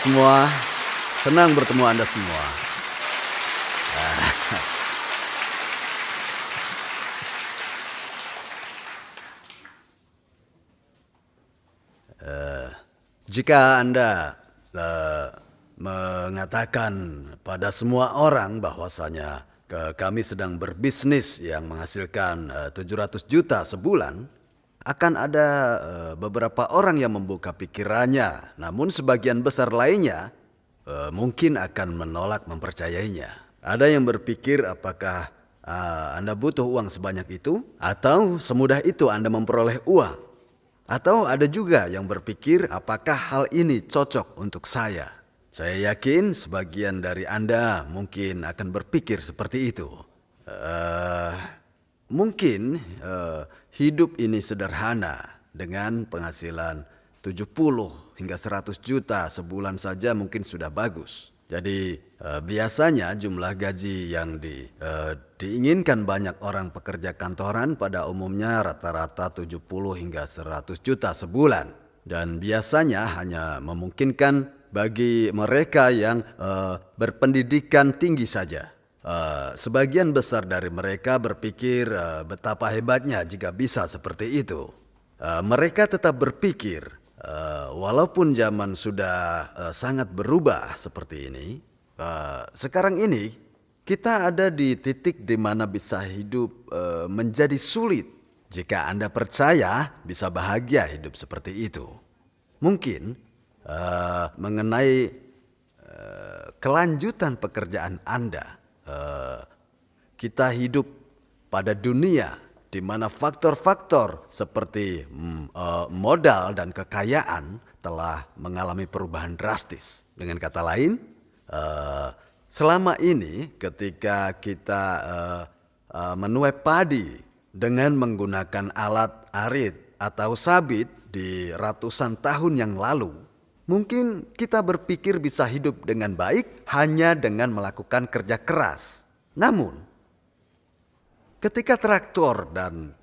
semua, senang bertemu Anda semua. Jika Anda mengatakan pada semua orang bahwasanya kami sedang berbisnis yang menghasilkan 700 juta sebulan, akan ada beberapa orang yang membuka pikirannya, namun sebagian besar lainnya mungkin akan menolak mempercayainya. Ada yang berpikir apakah Anda butuh uang sebanyak itu, atau semudah itu Anda memperoleh uang. Atau ada juga yang berpikir apakah hal ini cocok untuk saya. Saya yakin sebagian dari Anda mungkin akan berpikir seperti itu. Mungkin hidup ini sederhana dengan penghasilan 70 hingga 100 juta sebulan saja mungkin sudah bagus. Jadi biasanya jumlah gaji yang diinginkan banyak orang pekerja kantoran pada umumnya rata-rata 70 hingga 100 juta sebulan. Dan biasanya hanya memungkinkan bagi mereka yang berpendidikan tinggi saja. Sebagian besar dari mereka berpikir betapa hebatnya jika bisa seperti itu. Mereka tetap berpikir walaupun zaman sudah sangat berubah seperti ini, sekarang ini kita ada di titik di mana bisa hidup menjadi sulit. Jika Anda percaya bisa bahagia hidup seperti itu. Mungkin mengenai kelanjutan pekerjaan Anda, kita hidup pada dunia di mana faktor-faktor seperti modal dan kekayaan telah mengalami perubahan drastis. Dengan kata lain, selama ini ketika kita menuai padi dengan menggunakan alat arit atau sabit di ratusan tahun yang lalu, mungkin kita berpikir bisa hidup dengan baik hanya dengan melakukan kerja keras. Namun, ketika traktor dan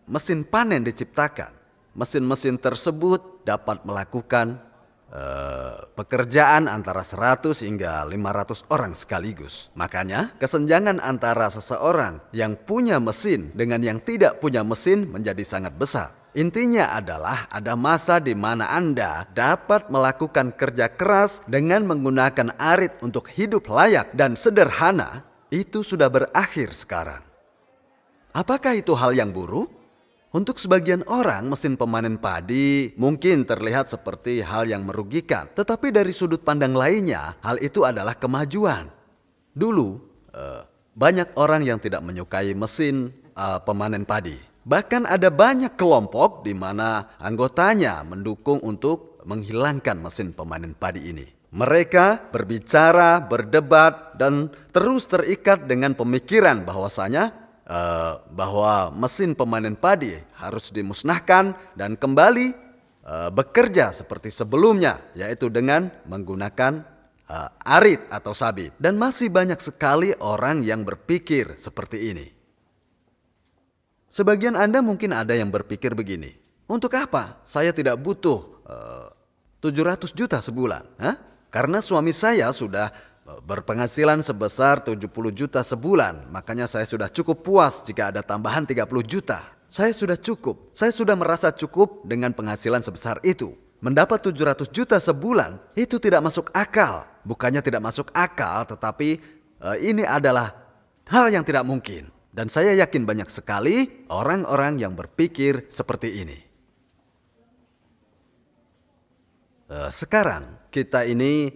mesin panen diciptakan, mesin-mesin tersebut dapat melakukan pekerjaan antara 100 hingga 500 orang sekaligus. Makanya kesenjangan antara seseorang yang punya mesin dengan yang tidak punya mesin menjadi sangat besar. Intinya adalah ada masa di mana Anda dapat melakukan kerja keras dengan menggunakan arit untuk hidup layak dan sederhana. Itu sudah berakhir sekarang. Apakah itu hal yang buruk? Untuk sebagian orang, mesin pemanen padi mungkin terlihat seperti hal yang merugikan. Tetapi dari sudut pandang lainnya, hal itu adalah kemajuan. Dulu, banyak orang yang tidak menyukai mesin pemanen padi. Bahkan ada banyak kelompok di mana anggotanya mendukung untuk menghilangkan mesin pemanen padi ini. Mereka berbicara, berdebat, dan terus terikat dengan pemikiran bahwasanya bahwa mesin pemanen padi harus dimusnahkan dan kembali bekerja seperti sebelumnya, yaitu dengan menggunakan arit atau sabit. Dan masih banyak sekali orang yang berpikir seperti ini. Sebagian Anda mungkin ada yang berpikir begini, untuk apa saya tidak butuh 700 juta sebulan? Karena suami saya sudah berpenghasilan sebesar 70 juta sebulan, makanya saya sudah cukup puas jika ada tambahan 30 juta. Saya sudah cukup, saya sudah merasa cukup dengan penghasilan sebesar itu. Mendapat 700 juta sebulan itu tidak masuk akal. Bukannya tidak masuk akal, tetapi ini adalah hal yang tidak mungkin. Dan saya yakin banyak sekali orang-orang yang berpikir seperti ini. Sekarang kita ini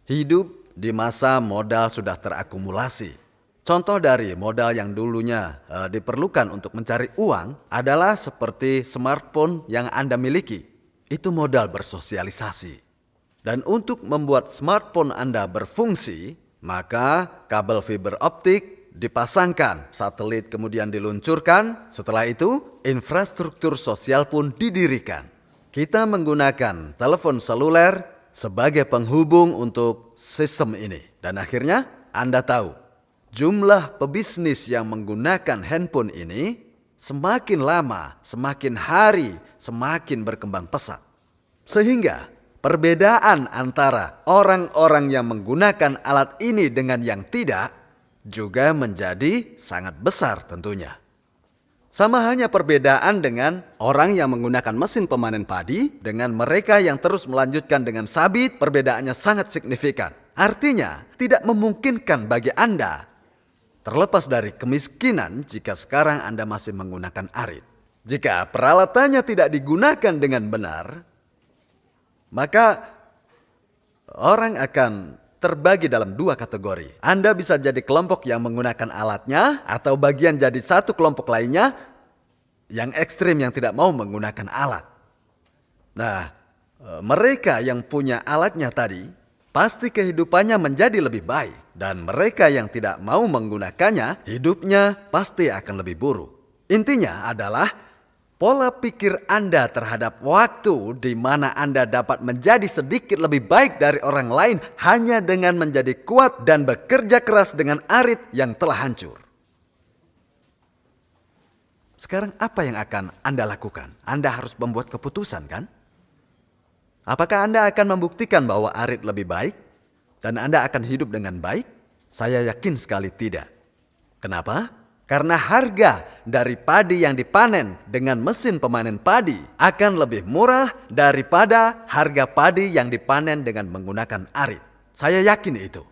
hidup di masa modal sudah terakumulasi. Contoh dari modal yang dulunya diperlukan untuk mencari uang adalah seperti smartphone yang Anda miliki. Itu modal bersosialisasi. Dan untuk membuat smartphone Anda berfungsi, maka kabel fiber optik dipasangkan, satelit kemudian diluncurkan. Setelah itu, infrastruktur sosial pun didirikan. Kita menggunakan telepon seluler sebagai penghubung untuk sistem ini. Dan akhirnya Anda tahu, jumlah pebisnis yang menggunakan handphone ini semakin lama, semakin hari, semakin berkembang pesat. Sehingga perbedaan antara orang-orang yang menggunakan alat ini dengan yang tidak juga menjadi sangat besar tentunya. Sama halnya perbedaan dengan orang yang menggunakan mesin pemanen padi dengan mereka yang terus melanjutkan dengan sabit, perbedaannya sangat signifikan. Artinya, tidak memungkinkan bagi Anda terlepas dari kemiskinan jika sekarang Anda masih menggunakan arit. Jika peralatannya tidak digunakan dengan benar, maka orang akan terbagi dalam dua kategori. Anda bisa jadi kelompok yang menggunakan alatnya atau bagian jadi satu kelompok lainnya yang ekstrim yang tidak mau menggunakan alat. Nah, mereka yang punya alatnya tadi pasti kehidupannya menjadi lebih baik. Dan mereka yang tidak mau menggunakannya, hidupnya pasti akan lebih buruk. Intinya adalah pola pikir Anda terhadap waktu di mana Anda dapat menjadi sedikit lebih baik dari orang lain hanya dengan menjadi kuat dan bekerja keras dengan arit yang telah hancur. Sekarang apa yang akan Anda lakukan? Anda harus membuat keputusan, kan? Apakah Anda akan membuktikan bahwa arit lebih baik dan Anda akan hidup dengan baik? Saya yakin sekali tidak. Kenapa? Karena harga dari padi yang dipanen dengan mesin pemanen padi akan lebih murah daripada harga padi yang dipanen dengan menggunakan arit. Saya yakin itu.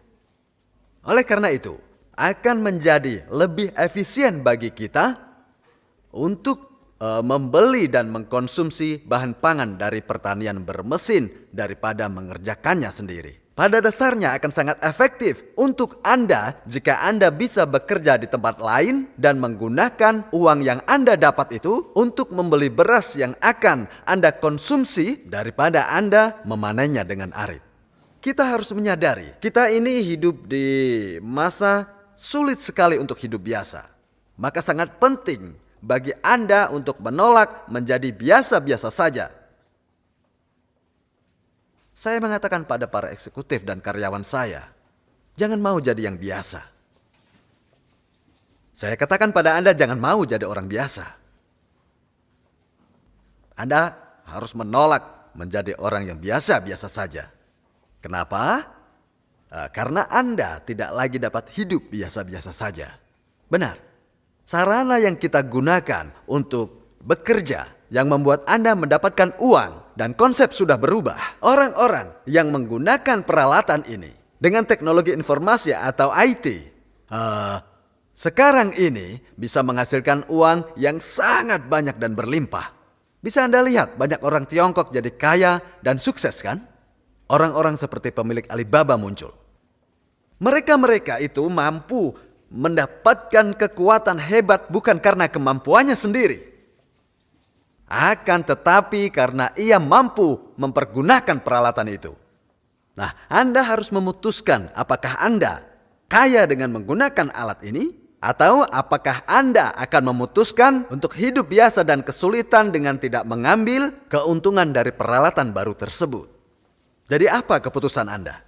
Oleh karena itu, akan menjadi lebih efisien bagi kita untuk membeli dan mengkonsumsi bahan pangan dari pertanian bermesin daripada mengerjakannya sendiri. Pada dasarnya akan sangat efektif untuk Anda jika Anda bisa bekerja di tempat lain dan menggunakan uang yang Anda dapat itu untuk membeli beras yang akan Anda konsumsi daripada Anda memanennya dengan arit. Kita harus menyadari, kita ini hidup di masa sulit sekali untuk hidup biasa. Maka sangat penting bagi Anda untuk menolak menjadi biasa-biasa saja. Saya mengatakan pada para eksekutif dan karyawan saya, jangan mau jadi yang biasa. Saya katakan pada Anda, jangan mau jadi orang biasa. Anda harus menolak menjadi orang yang biasa-biasa saja. Kenapa? Karena Anda tidak lagi dapat hidup biasa-biasa saja. Benar. Sarana yang kita gunakan untuk bekerja yang membuat Anda mendapatkan uang dan konsep sudah berubah. Orang-orang yang menggunakan peralatan ini dengan teknologi informasi atau IT sekarang ini bisa menghasilkan uang yang sangat banyak dan berlimpah. Bisa Anda lihat banyak orang Tiongkok jadi kaya dan sukses, kan? Orang-orang seperti pemilik Alibaba muncul. Mereka itu mampu mendapatkan kekuatan hebat bukan karena kemampuannya sendiri. Akan tetapi karena ia mampu mempergunakan peralatan itu. Nah, Anda harus memutuskan apakah Anda kaya dengan menggunakan alat ini, atau apakah Anda akan memutuskan untuk hidup biasa dan kesulitan dengan tidak mengambil keuntungan dari peralatan baru tersebut. Jadi apa keputusan Anda?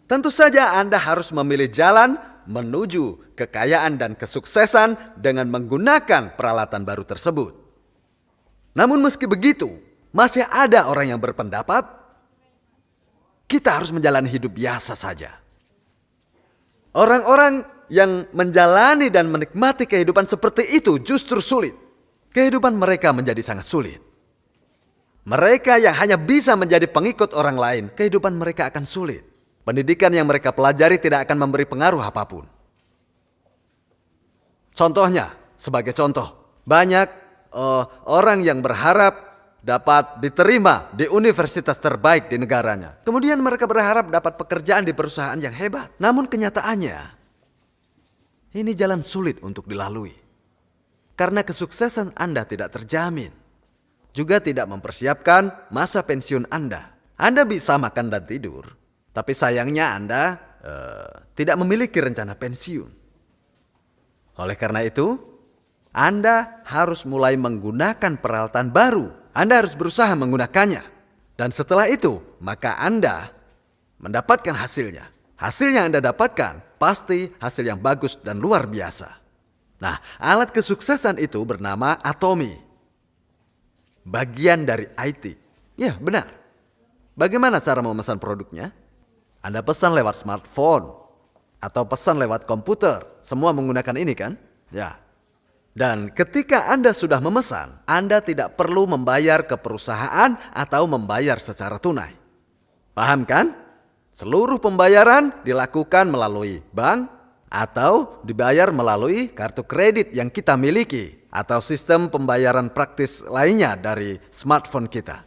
Tentu saja Anda harus memilih jalan menuju kekayaan dan kesuksesan dengan menggunakan peralatan baru tersebut. Namun meski begitu, masih ada orang yang berpendapat kita harus menjalani hidup biasa saja. Orang-orang yang menjalani dan menikmati kehidupan seperti itu justru sulit. Kehidupan mereka menjadi sangat sulit. Mereka yang hanya bisa menjadi pengikut orang lain, kehidupan mereka akan sulit. Pendidikan yang mereka pelajari tidak akan memberi pengaruh apapun. Contohnya, sebagai contoh, banyak orang yang berharap dapat diterima di universitas terbaik di negaranya. Kemudian mereka berharap dapat pekerjaan di perusahaan yang hebat. Namun kenyataannya, ini jalan sulit untuk dilalui. Karena kesuksesan Anda tidak terjamin. Juga tidak mempersiapkan masa pensiun Anda. Anda bisa makan dan tidur, tapi sayangnya Anda tidak memiliki rencana pensiun. Oleh karena itu, Anda harus mulai menggunakan peralatan baru. Anda harus berusaha menggunakannya. Dan setelah itu, maka Anda mendapatkan hasilnya. Hasil yang Anda dapatkan pasti hasil yang bagus dan luar biasa. Nah, alat kesuksesan itu bernama Atomi. Bagian dari IT. Ya, benar. Bagaimana cara memesan produknya? Anda pesan lewat smartphone atau pesan lewat komputer. Semua menggunakan ini kan? Ya. Dan ketika Anda sudah memesan, Anda tidak perlu membayar ke perusahaan atau membayar secara tunai. Paham kan? Seluruh pembayaran dilakukan melalui bank atau dibayar melalui kartu kredit yang kita miliki atau sistem pembayaran praktis lainnya dari smartphone kita.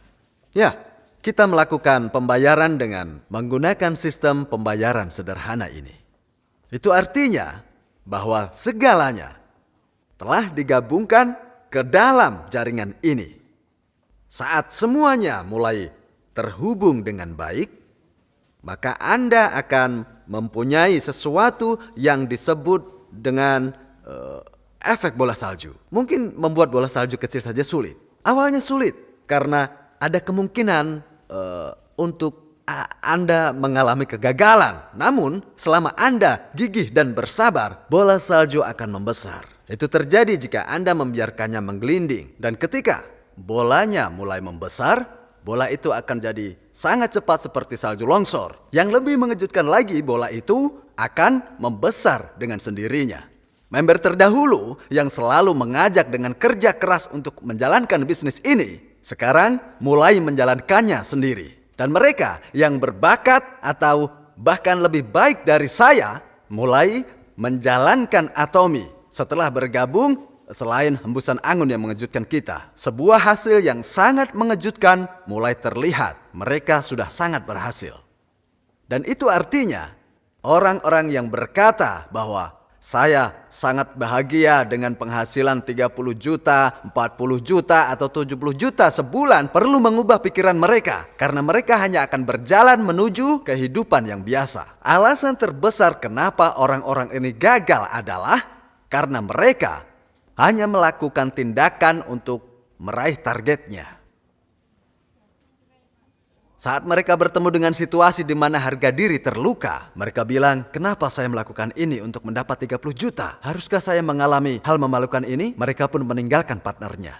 Ya, kita melakukan pembayaran dengan menggunakan sistem pembayaran sederhana ini. Itu artinya bahwa segalanya telah digabungkan ke dalam jaringan ini. Saat semuanya mulai terhubung dengan baik, maka Anda akan mempunyai sesuatu yang disebut dengan efek bola salju. Mungkin membuat bola salju kecil saja sulit. Awalnya sulit karena ada kemungkinan untuk Anda mengalami kegagalan. Namun selama Anda gigih dan bersabar, bola salju akan membesar. Itu terjadi jika Anda membiarkannya menggelinding. Dan ketika bolanya mulai membesar, bola itu akan jadi sangat cepat seperti salju longsor. Yang lebih mengejutkan lagi, bola itu akan membesar dengan sendirinya. Member terdahulu yang selalu mengajak dengan kerja keras untuk menjalankan bisnis ini, sekarang mulai menjalankannya sendiri. Dan mereka yang berbakat atau bahkan lebih baik dari saya, mulai menjalankan Atomy setelah bergabung. Selain hembusan angin yang mengejutkan kita, sebuah hasil yang sangat mengejutkan mulai terlihat. Mereka sudah sangat berhasil. Dan itu artinya orang-orang yang berkata bahwa saya sangat bahagia dengan penghasilan 30 juta, 40 juta, atau 70 juta sebulan perlu mengubah pikiran mereka. Karena mereka hanya akan berjalan menuju kehidupan yang biasa. Alasan terbesar kenapa orang-orang ini gagal adalah karena mereka hanya melakukan tindakan untuk meraih targetnya. Saat mereka bertemu dengan situasi di mana harga diri terluka, mereka bilang, kenapa saya melakukan ini untuk mendapat 30 juta? Haruskah saya mengalami hal memalukan ini? Mereka pun meninggalkan partnernya.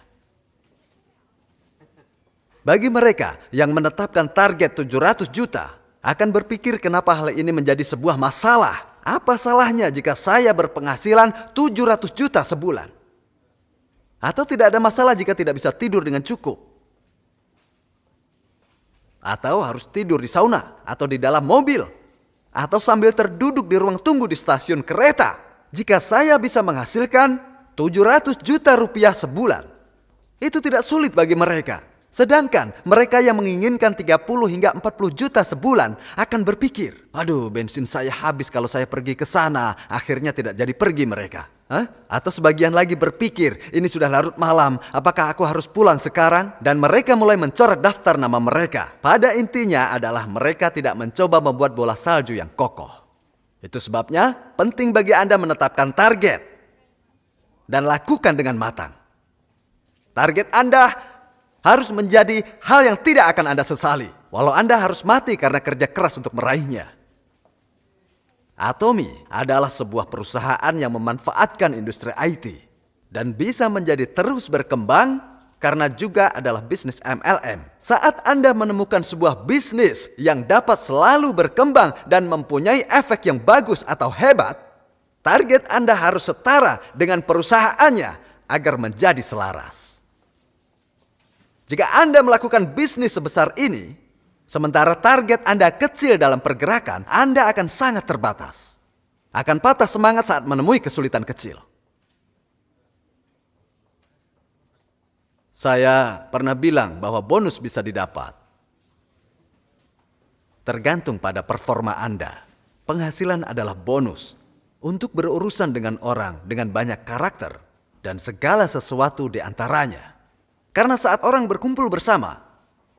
Bagi mereka yang menetapkan target 700 juta, akan berpikir kenapa hal ini menjadi sebuah masalah. Apa salahnya jika saya berpenghasilan 700 juta sebulan? Atau tidak ada masalah jika tidak bisa tidur dengan cukup. Atau harus tidur di sauna atau di dalam mobil. Atau sambil terduduk di ruang tunggu di stasiun kereta. Jika saya bisa menghasilkan 700 juta rupiah sebulan, itu tidak sulit bagi mereka. Sedangkan mereka yang menginginkan 30 hingga 40 juta sebulan akan berpikir, aduh bensin saya habis kalau saya pergi ke sana, akhirnya tidak jadi pergi mereka. Atau sebagian lagi berpikir, ini sudah larut malam, apakah aku harus pulang sekarang? Dan mereka mulai mencoret daftar nama mereka. Pada intinya adalah mereka tidak mencoba membuat bola salju yang kokoh. Itu sebabnya penting bagi Anda menetapkan target dan lakukan dengan matang. Target Anda harus menjadi hal yang tidak akan Anda sesali, walau Anda harus mati karena kerja keras untuk meraihnya. Atomy adalah sebuah perusahaan yang memanfaatkan industri IT dan bisa menjadi terus berkembang karena juga adalah bisnis MLM. Saat Anda menemukan sebuah bisnis yang dapat selalu berkembang dan mempunyai efek yang bagus atau hebat, target Anda harus setara dengan perusahaannya agar menjadi selaras. Jika Anda melakukan bisnis sebesar ini, sementara target Anda kecil dalam pergerakan, Anda akan sangat terbatas. Akan patah semangat saat menemui kesulitan kecil. Saya pernah bilang bahwa bonus bisa didapat tergantung pada performa Anda. Penghasilan adalah bonus untuk berurusan dengan orang dengan banyak karakter dan segala sesuatu di antaranya. Karena saat orang berkumpul bersama,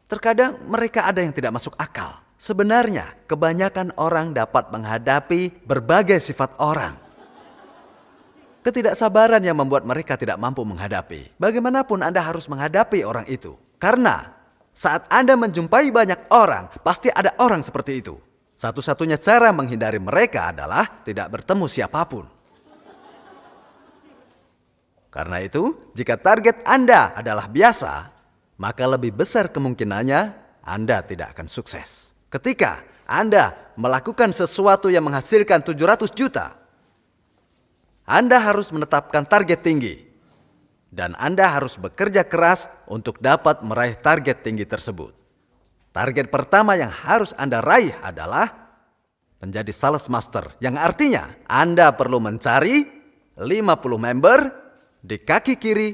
terkadang mereka ada yang tidak masuk akal. Sebenarnya, kebanyakan orang dapat menghadapi berbagai sifat orang. Ketidaksabaran yang membuat mereka tidak mampu menghadapi. Bagaimanapun Anda harus menghadapi orang itu. Karena saat Anda menjumpai banyak orang, pasti ada orang seperti itu. Satu-satunya cara menghindari mereka adalah tidak bertemu siapapun. Karena itu, jika target Anda adalah biasa, maka lebih besar kemungkinannya Anda tidak akan sukses. Ketika Anda melakukan sesuatu yang menghasilkan 700 juta, Anda harus menetapkan target tinggi. Dan Anda harus bekerja keras untuk dapat meraih target tinggi tersebut. Target pertama yang harus Anda raih adalah menjadi sales master. Yang artinya Anda perlu mencari 50 member di kaki kiri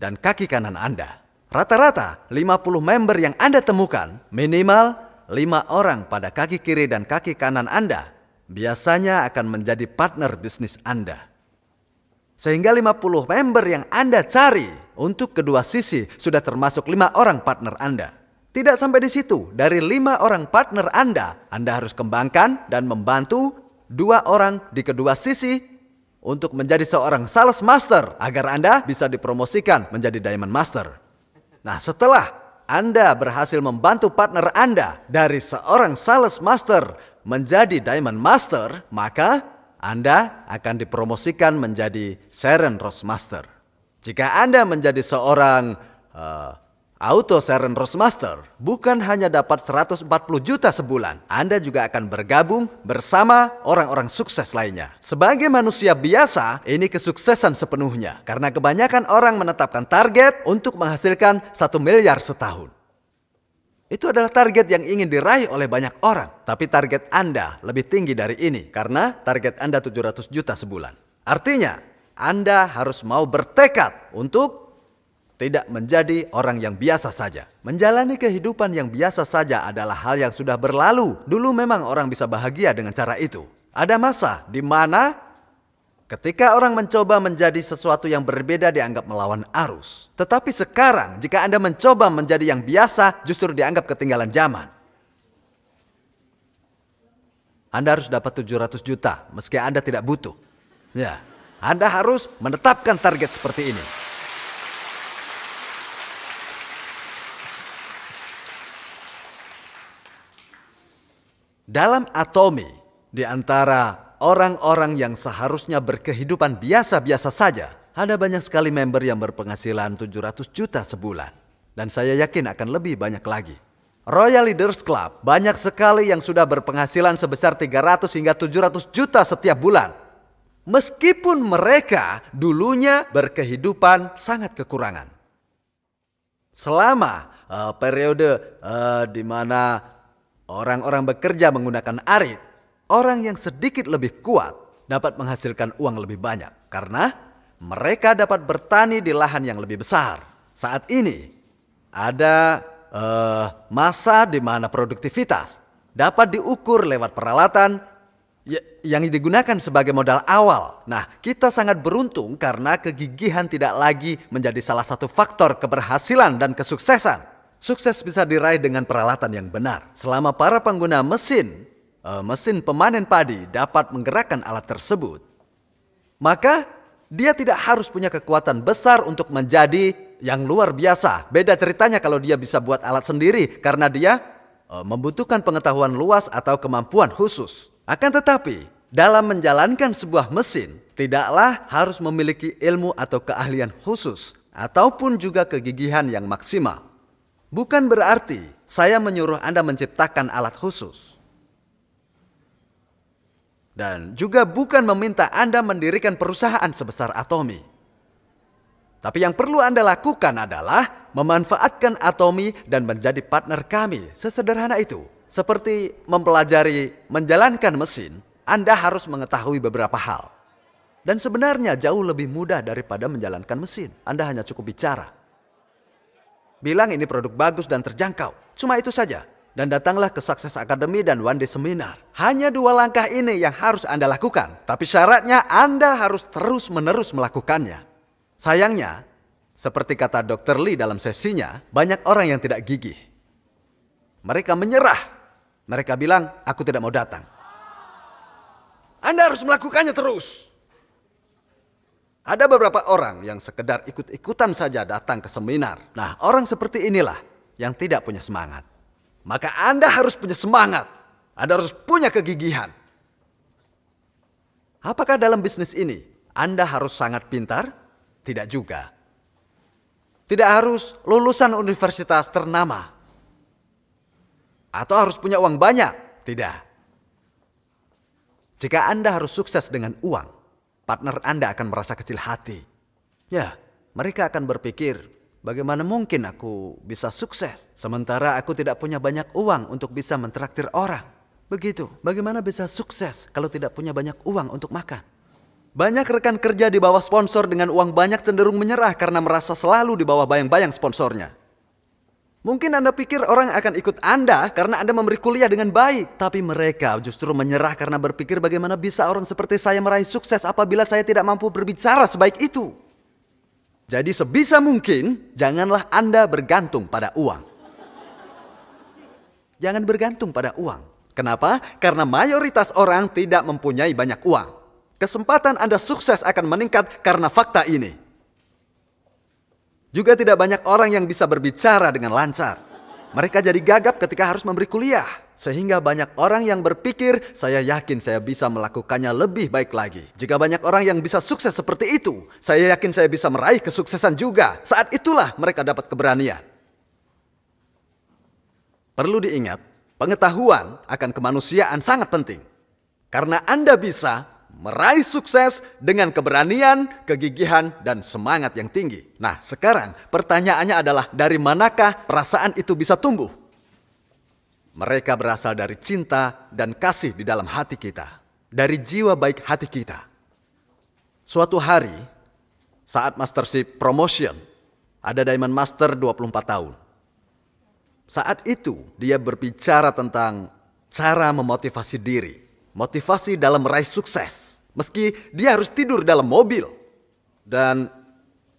dan kaki kanan Anda. Rata-rata 50 member yang Anda temukan, minimal 5 orang pada kaki kiri dan kaki kanan Anda, biasanya akan menjadi partner bisnis Anda. Sehingga 50 member yang Anda cari untuk kedua sisi sudah termasuk 5 orang partner Anda. Tidak sampai di situ, dari 5 orang partner Anda harus kembangkan dan membantu 2 orang di kedua sisi untuk menjadi seorang sales master agar Anda bisa dipromosikan menjadi diamond master. Nah, setelah Anda berhasil membantu partner Anda dari seorang sales master menjadi diamond master, maka Anda akan dipromosikan menjadi Sharon Rose Master. Jika Anda menjadi seorang Auto Sharon Rose Master, bukan hanya dapat 140 juta sebulan, Anda juga akan bergabung bersama orang-orang sukses lainnya. Sebagai manusia biasa, ini kesuksesan sepenuhnya. Karena kebanyakan orang menetapkan target untuk menghasilkan 1 miliar setahun. Itu adalah target yang ingin diraih oleh banyak orang. Tapi target Anda lebih tinggi dari ini. Karena target Anda 700 juta sebulan. Artinya, Anda harus mau bertekad untuk tidak menjadi orang yang biasa saja. Menjalani kehidupan yang biasa saja adalah hal yang sudah berlalu. Dulu memang orang bisa bahagia dengan cara itu. Ada masa di mana ketika orang mencoba menjadi sesuatu yang berbeda dianggap melawan arus. Tetapi sekarang jika Anda mencoba menjadi yang biasa justru dianggap ketinggalan zaman. Anda harus dapat 700 juta meski Anda tidak butuh. Ya, Anda harus menetapkan target seperti ini. Dalam Atomy, di antara orang-orang yang seharusnya berkehidupan biasa-biasa saja, ada banyak sekali member yang berpenghasilan 700 juta sebulan. Dan saya yakin akan lebih banyak lagi. Royal Leaders Club banyak sekali yang sudah berpenghasilan sebesar 300 hingga 700 juta setiap bulan. Meskipun mereka dulunya berkehidupan sangat kekurangan. Selama periode di mana orang-orang bekerja menggunakan arit, orang yang sedikit lebih kuat dapat menghasilkan uang lebih banyak karena mereka dapat bertani di lahan yang lebih besar. Saat ini ada masa di mana produktivitas dapat diukur lewat peralatan yang digunakan sebagai modal awal. Nah, kita sangat beruntung karena kegigihan tidak lagi menjadi salah satu faktor keberhasilan dan kesuksesan. Sukses bisa diraih dengan peralatan yang benar. Selama para pengguna mesin pemanen padi dapat menggerakkan alat tersebut, maka dia tidak harus punya kekuatan besar untuk menjadi yang luar biasa. Beda ceritanya kalau dia bisa buat alat sendiri karena dia membutuhkan pengetahuan luas atau kemampuan khusus. Akan tetapi, dalam menjalankan sebuah mesin, tidaklah harus memiliki ilmu atau keahlian khusus ataupun juga kegigihan yang maksimal. Bukan berarti saya menyuruh Anda menciptakan alat khusus. Dan juga bukan meminta Anda mendirikan perusahaan sebesar Atomy. Tapi yang perlu Anda lakukan adalah memanfaatkan Atomy dan menjadi partner kami. Sesederhana itu. Seperti mempelajari menjalankan mesin, Anda harus mengetahui beberapa hal. Dan sebenarnya jauh lebih mudah daripada menjalankan mesin. Anda hanya cukup bicara. Bilang ini produk bagus dan terjangkau. Cuma itu saja. Dan datanglah ke Success Academy dan One Day Seminar. Hanya 2 langkah ini yang harus Anda lakukan. Tapi syaratnya Anda harus terus-menerus melakukannya. Sayangnya, seperti kata Dr. Lee dalam sesinya, banyak orang yang tidak gigih. Mereka menyerah. Mereka bilang, aku tidak mau datang. Anda harus melakukannya terus. Ada beberapa orang yang sekedar ikut-ikutan saja datang ke seminar. Nah, orang seperti inilah yang tidak punya semangat. Maka Anda harus punya semangat. Anda harus punya kegigihan. Apakah dalam bisnis ini Anda harus sangat pintar? Tidak juga. Tidak harus lulusan universitas ternama. Atau harus punya uang banyak? Tidak. Jika Anda harus sukses dengan uang, partner Anda akan merasa kecil hati. Ya, mereka akan berpikir, bagaimana mungkin aku bisa sukses sementara aku tidak punya banyak uang untuk bisa mentraktir orang. Begitu, bagaimana bisa sukses kalau tidak punya banyak uang untuk makan? Banyak rekan kerja di bawah sponsor dengan uang banyak cenderung menyerah karena merasa selalu di bawah bayang-bayang sponsornya. Mungkin Anda pikir orang akan ikut Anda karena Anda memberi kuliah dengan baik. Tapi mereka justru menyerah karena berpikir bagaimana bisa orang seperti saya meraih sukses apabila saya tidak mampu berbicara sebaik itu. Jadi sebisa mungkin janganlah Anda bergantung pada uang. Jangan bergantung pada uang. Kenapa? Karena mayoritas orang tidak mempunyai banyak uang. Kesempatan Anda sukses akan meningkat karena fakta ini. Juga tidak banyak orang yang bisa berbicara dengan lancar. Mereka jadi gagap ketika harus memberi kuliah. Sehingga banyak orang yang berpikir, saya yakin saya bisa melakukannya lebih baik lagi. Jika banyak orang yang bisa sukses seperti itu, saya yakin saya bisa meraih kesuksesan juga. Saat itulah mereka dapat keberanian. Perlu diingat, pengetahuan akan kemanusiaan sangat penting. Karena Anda bisa meraih sukses dengan keberanian, kegigihan, dan semangat yang tinggi. Nah, sekarang pertanyaannya adalah dari manakah perasaan itu bisa tumbuh? Mereka berasal dari cinta dan kasih di dalam hati kita. Dari jiwa baik hati kita. Suatu hari, saat mastership promotion, ada Diamond Master 24 tahun. Saat itu, dia berbicara tentang cara memotivasi diri. Motivasi dalam meraih sukses. Meski dia harus tidur dalam mobil. Dan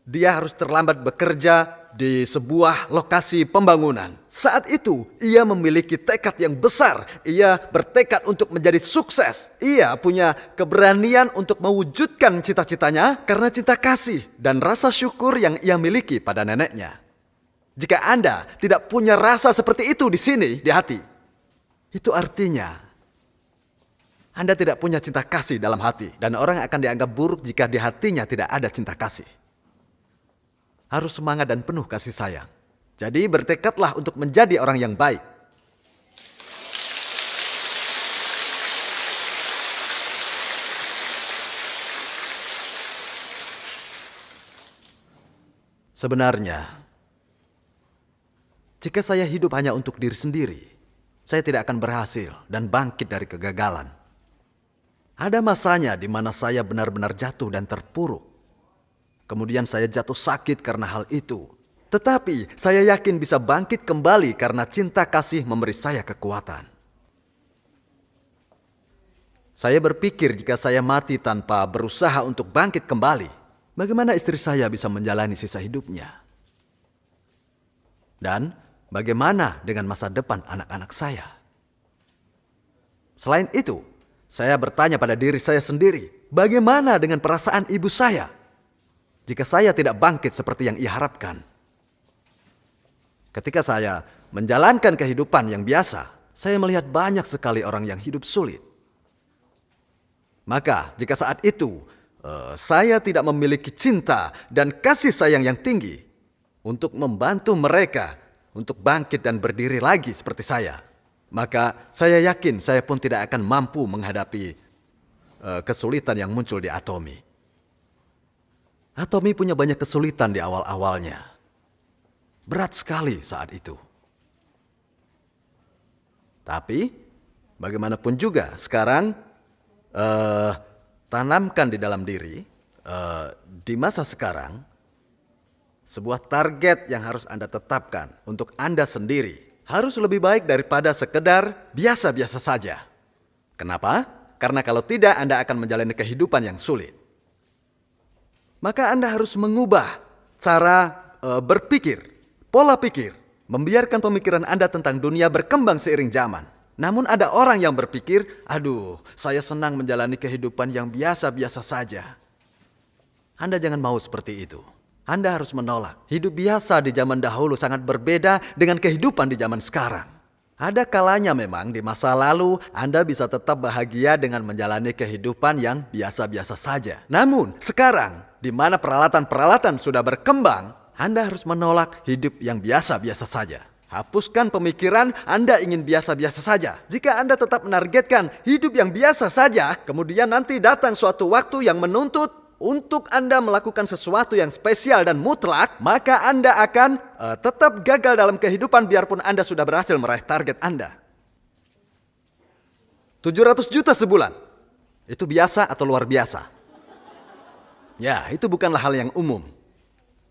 dia harus terlambat bekerja di sebuah lokasi pembangunan. Saat itu, ia memiliki tekad yang besar. Ia bertekad untuk menjadi sukses. Ia punya keberanian untuk mewujudkan cita-citanya karena cinta kasih dan rasa syukur yang ia miliki pada neneknya. Jika Anda tidak punya rasa seperti itu di sini, di hati, itu artinya Anda tidak punya cinta kasih dalam hati. Dan orang akan dianggap buruk jika di hatinya tidak ada cinta kasih. Harus semangat dan penuh kasih sayang. Jadi bertekadlah untuk menjadi orang yang baik. Sebenarnya, jika saya hidup hanya untuk diri sendiri, saya tidak akan berhasil dan bangkit dari kegagalan. Ada masanya di mana saya benar-benar jatuh dan terpuruk. Kemudian saya jatuh sakit karena hal itu. Tetapi saya yakin bisa bangkit kembali karena cinta kasih memberi saya kekuatan. Saya berpikir jika saya mati tanpa berusaha untuk bangkit kembali, bagaimana istri saya bisa menjalani sisa hidupnya? Dan bagaimana dengan masa depan anak-anak saya? Selain itu, saya bertanya pada diri saya sendiri, bagaimana dengan perasaan ibu saya jika saya tidak bangkit seperti yang ia harapkan? Ketika saya menjalankan kehidupan yang biasa, saya melihat banyak sekali orang yang hidup sulit. Maka jika saat itu saya tidak memiliki cinta dan kasih sayang yang tinggi untuk membantu mereka untuk bangkit dan berdiri lagi seperti saya, maka saya yakin saya pun tidak akan mampu menghadapi kesulitan yang muncul di Atomy. Atomy punya banyak kesulitan di awal-awalnya. Berat sekali saat itu. Tapi bagaimanapun juga sekarang tanamkan di dalam diri di masa sekarang sebuah target yang harus Anda tetapkan untuk Anda sendiri. Harus lebih baik daripada sekedar biasa-biasa saja. Kenapa? Karena kalau tidak Anda akan menjalani kehidupan yang sulit. Maka Anda harus mengubah cara berpikir, pola pikir. Membiarkan pemikiran Anda tentang dunia berkembang seiring zaman. Namun ada orang yang berpikir, aduh, saya senang menjalani kehidupan yang biasa-biasa saja. Anda jangan mau seperti itu. Anda harus menolak. Hidup biasa di zaman dahulu sangat berbeda dengan kehidupan di zaman sekarang. Ada kalanya memang di masa lalu Anda bisa tetap bahagia dengan menjalani kehidupan yang biasa-biasa saja. Namun sekarang, di mana peralatan-peralatan sudah berkembang, Anda harus menolak hidup yang biasa-biasa saja. Hapuskan pemikiran Anda ingin biasa-biasa saja. Jika Anda tetap menargetkan hidup yang biasa saja, kemudian nanti datang suatu waktu yang menuntut untuk Anda melakukan sesuatu yang spesial dan mutlak, maka Anda akan tetap gagal dalam kehidupan biarpun Anda sudah berhasil meraih target Anda. 700 juta sebulan. Itu biasa atau luar biasa? Ya, itu bukanlah hal yang umum.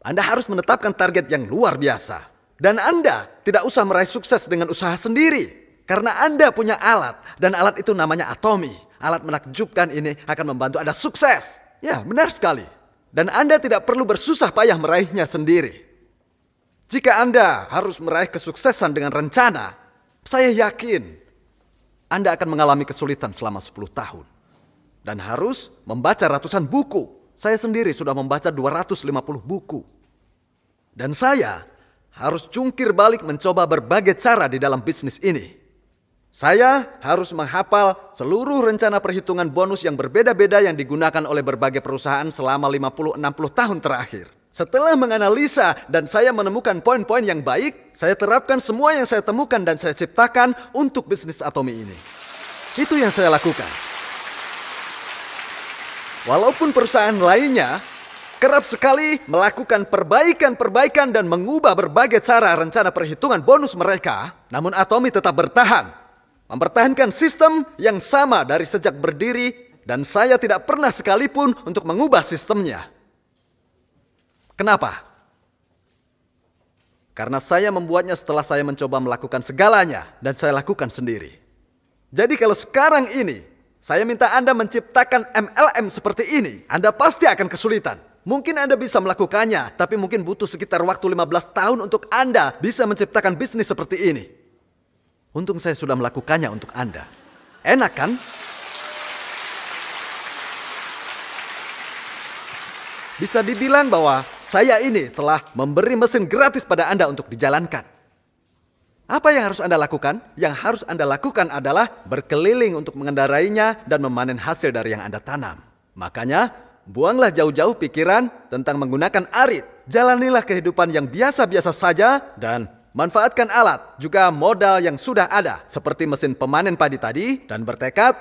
Anda harus menetapkan target yang luar biasa. Dan Anda tidak usah meraih sukses dengan usaha sendiri. Karena Anda punya alat. Dan alat itu namanya Atomy. Alat menakjubkan ini akan membantu Anda sukses. Ya, benar sekali. Dan Anda tidak perlu bersusah payah meraihnya sendiri. Jika Anda harus meraih kesuksesan dengan rencana, saya yakin Anda akan mengalami kesulitan selama 10 tahun. Dan harus membaca ratusan buku. Saya sendiri sudah membaca 250 buku. Dan saya harus jungkir balik mencoba berbagai cara di dalam bisnis ini. Saya harus menghafal seluruh rencana perhitungan bonus yang berbeda-beda yang digunakan oleh berbagai perusahaan selama 50-60 tahun terakhir. Setelah menganalisa dan saya menemukan poin-poin yang baik, saya terapkan semua yang saya temukan dan saya ciptakan untuk bisnis Atomy ini. Itu yang saya lakukan. Walaupun perusahaan lainnya kerap sekali melakukan perbaikan-perbaikan dan mengubah berbagai cara rencana perhitungan bonus mereka, namun Atomy tetap bertahan. Mempertahankan sistem yang sama dari sejak berdiri dan saya tidak pernah sekalipun untuk mengubah sistemnya. Kenapa? Karena saya membuatnya setelah saya mencoba melakukan segalanya dan saya lakukan sendiri. Jadi kalau sekarang ini saya minta Anda menciptakan MLM seperti ini, Anda pasti akan kesulitan. Mungkin Anda bisa melakukannya, tapi mungkin butuh sekitar waktu 15 tahun untuk Anda bisa menciptakan bisnis seperti ini. Untung saya sudah melakukannya untuk Anda. Enak kan? Bisa dibilang bahwa saya ini telah memberi mesin gratis pada Anda untuk dijalankan. Apa yang harus Anda lakukan? Yang harus Anda lakukan adalah berkeliling untuk mengendarainya dan memanen hasil dari yang Anda tanam. Makanya, buanglah jauh-jauh pikiran tentang menggunakan arit. Jalanilah kehidupan yang biasa-biasa saja dan manfaatkan alat, juga modal yang sudah ada, seperti mesin pemanen padi tadi, dan bertekad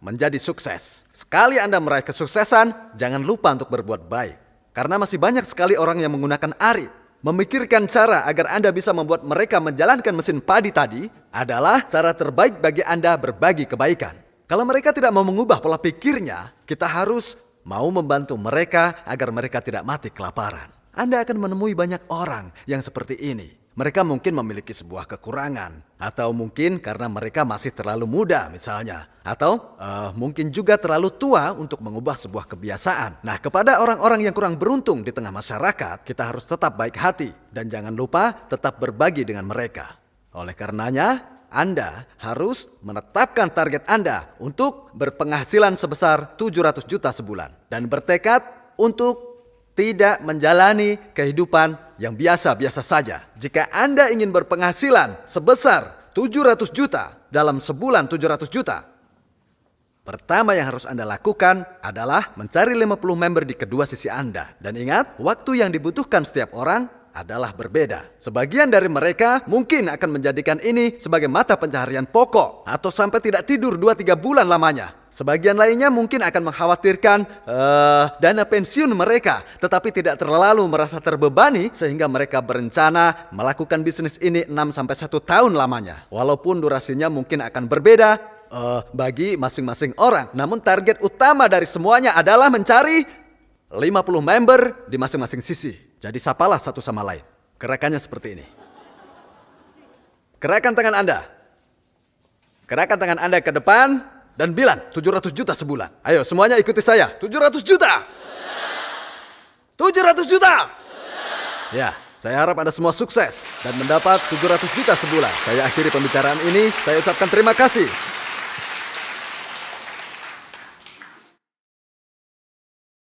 menjadi sukses. Sekali Anda meraih kesuksesan, jangan lupa untuk berbuat baik. Karena masih banyak sekali orang yang menggunakan arit. Memikirkan cara agar Anda bisa membuat mereka menjalankan mesin padi tadi adalah cara terbaik bagi Anda berbagi kebaikan. Kalau mereka tidak mau mengubah pola pikirnya, kita harus mau membantu mereka agar mereka tidak mati kelaparan. Anda akan menemui banyak orang yang seperti ini. Mereka mungkin memiliki sebuah kekurangan. Atau mungkin karena mereka masih terlalu muda misalnya. Atau mungkin juga terlalu tua untuk mengubah sebuah kebiasaan. Nah, kepada orang-orang yang kurang beruntung di tengah masyarakat, kita harus tetap baik hati. Dan jangan lupa tetap berbagi dengan mereka. Oleh karenanya, Anda harus menetapkan target Anda untuk berpenghasilan sebesar 700 juta sebulan. Dan bertekad untuk tidak menjalani kehidupan yang biasa-biasa saja. Jika Anda ingin berpenghasilan sebesar 700 juta dalam sebulan 700 juta, pertama yang harus Anda lakukan adalah mencari 50 member di kedua sisi Anda. Dan ingat, waktu yang dibutuhkan setiap orang adalah berbeda. Sebagian dari mereka mungkin akan menjadikan ini sebagai mata pencaharian pokok atau sampai tidak tidur 2-3 bulan lamanya. Sebagian lainnya mungkin akan mengkhawatirkan dana pensiun mereka, tetapi tidak terlalu merasa terbebani sehingga mereka berencana melakukan bisnis ini 6-1 tahun lamanya. Walaupun durasinya mungkin akan berbeda bagi masing-masing orang. Namun target utama dari semuanya adalah mencari 50 member di masing-masing sisi. Jadi sapalah satu sama lain. Gerakannya seperti ini. Gerakan tangan Anda. Gerakan tangan Anda ke depan. Dan bilang 700 juta sebulan. Ayo semuanya ikuti saya. 700 juta. 700 juta. Ya, saya harap Anda semua sukses dan mendapat 700 juta sebulan. Saya akhiri pembicaraan ini. Saya ucapkan terima kasih.